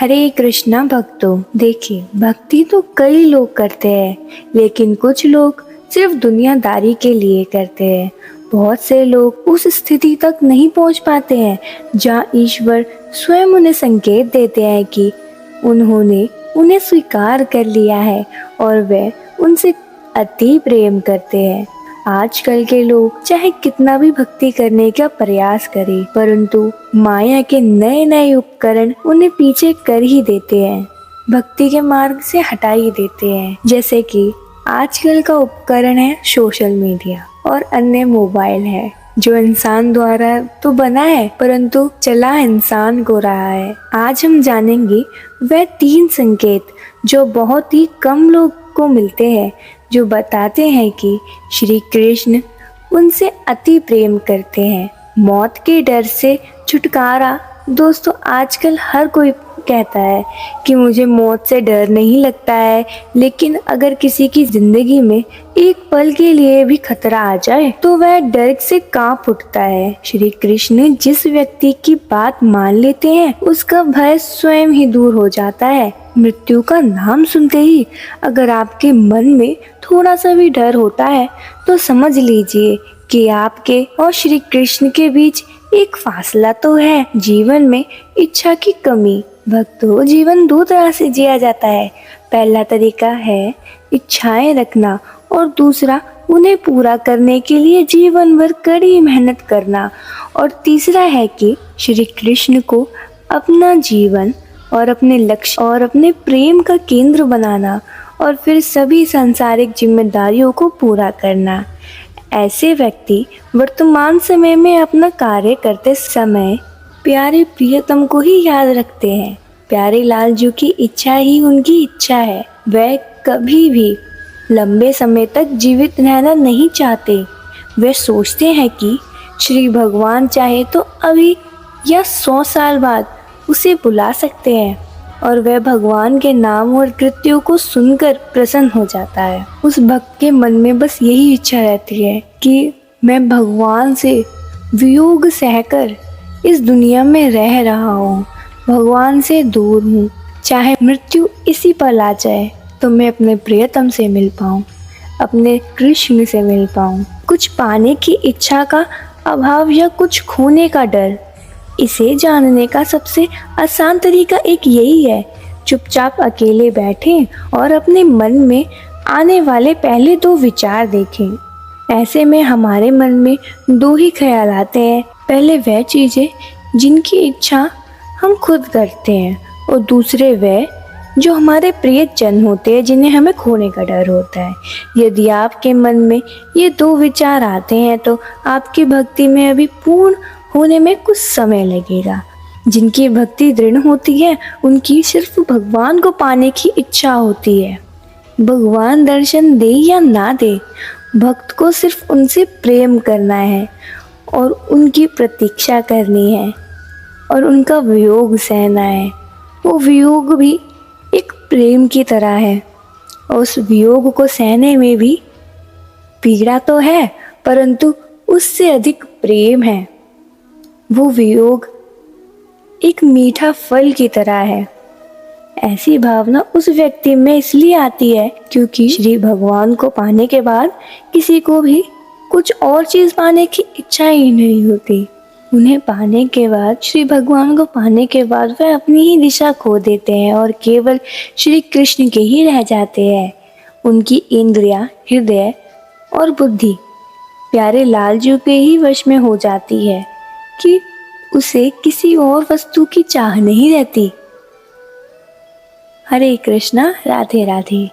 हरे कृष्णा भक्तों, देखिए भक्ति तो कई लोग करते हैं, लेकिन कुछ लोग सिर्फ दुनियादारी के लिए करते हैं। बहुत से लोग उस स्थिति तक नहीं पहुंच पाते हैं जहां ईश्वर स्वयं उन्हें संकेत देते हैं कि उन्होंने उन्हें स्वीकार कर लिया है और वे उनसे अति प्रेम करते हैं। आजकल के लोग चाहे कितना भी भक्ति करने का प्रयास करें, परंतु माया के नए नए उपकरण उन्हें पीछे कर ही देते हैं, भक्ति के मार्ग से हटा ही देते हैं। जैसे कि आजकल का उपकरण है सोशल मीडिया और अन्य मोबाइल है, जो इंसान द्वारा तो बना है परंतु चला इंसान को रहा है। आज हम जानेंगे वह 3 संकेत जो बहुत ही कम लोग को मिलते हैं, जो बताते हैं कि श्री कृष्ण उनसे अति प्रेम करते हैं। मौत के डर से छुटकारा। दोस्तों, आजकल हर कोई कहता है कि मुझे मौत से डर नहीं लगता है, लेकिन अगर किसी की जिंदगी में एक पल के लिए भी खतरा आ जाए तो वह डर से कांप उठता है। श्री कृष्ण जिस व्यक्ति की बात मान लेते हैं उसका भय स्वयं ही दूर हो जाता है। मृत्यु का नाम सुनते ही अगर आपके मन में थोड़ा सा भी डर होता है तो समझ लीजिए कि आपके और श्री कृष्ण के बीच एक फासला तो है। जीवन में इच्छा की कमी। भक्तों, जीवन 2 तरह से जिया जाता है। पहला तरीका है इच्छाएं रखना और दूसरा उन्हें पूरा करने के लिए जीवन भर कड़ी मेहनत करना। और तीसरा है कि श्री कृष्ण को अपना जीवन और अपने लक्ष्य और अपने प्रेम का केंद्र बनाना और फिर सभी सांसारिक जिम्मेदारियों को पूरा करना। ऐसे व्यक्ति वर्तमान समय में अपना कार्य करते समय प्यारे प्रियतम को ही याद रखते हैं। प्यारे लाल जी की इच्छा ही उनकी इच्छा है। वह कभी भी लंबे समय तक जीवित रहना नहीं चाहते। वे सोचते हैं कि श्री भगवान चाहे तो अभी या 100 साल बाद उसे बुला सकते हैं और वह भगवान के नाम और कृत्यों को सुनकर प्रसन्न हो जाता है। उस भक्त के मन में बस यही इच्छा रहती है कि मैं भगवान से वियोग सहकर इस दुनिया में रह रहा हूँ, भगवान से दूर हूँ। चाहे मृत्यु इसी पल आ जाए तो मैं अपने प्रियतम से मिल पाऊँ, अपने कृष्ण से मिल पाऊँ। कुछ पाने की इच्छा का अभाव या कुछ खोने का डर, इसे जानने का सबसे आसान तरीका एक यही है, चुपचाप अकेले बैठें और अपने मन में आने वाले पहले 2 विचार देखें। ऐसे में हमारे मन में 2 ही ख्याल आते हैं। पहले वह चीज़ें जिनकी इच्छा हम खुद करते हैं और दूसरे वह जो हमारे प्रियजन होते हैं, जिन्हें हमें खोने का डर होता है। यदि आपके मन में ये 2 विचार आते हैं तो आपकी भक्ति में अभी पूर्ण होने में कुछ समय लगेगा। जिनकी भक्ति दृढ़ होती है उनकी सिर्फ भगवान को पाने की इच्छा होती है। भगवान दर्शन दे या ना दे, भक्त को सिर्फ उनसे प्रेम करना है और उनकी प्रतीक्षा करनी है और उनका वियोग सहना है। वो वियोग भी एक प्रेम की तरह है और उस वियोग को सहने में भी पीड़ा तो है, परंतु उससे अधिक प्रेम है। वो वियोग एक मीठा फल की तरह है। ऐसी भावना उस व्यक्ति में इसलिए आती है क्योंकि श्री भगवान को पाने के बाद किसी को भी कुछ और चीज पाने की इच्छा ही नहीं होती। उन्हें पाने के बाद, श्री भगवान को पाने के बाद वह अपनी ही दिशा खो देते हैं और केवल श्री कृष्ण के ही रह जाते हैं। उनकी इंद्रियां, हृदय और बुद्धि प्यारे लाल जी के ही वश में हो जाती है कि उसे किसी और वस्तु की चाह नहीं रहती। हरे कृष्णा, राधे राधे।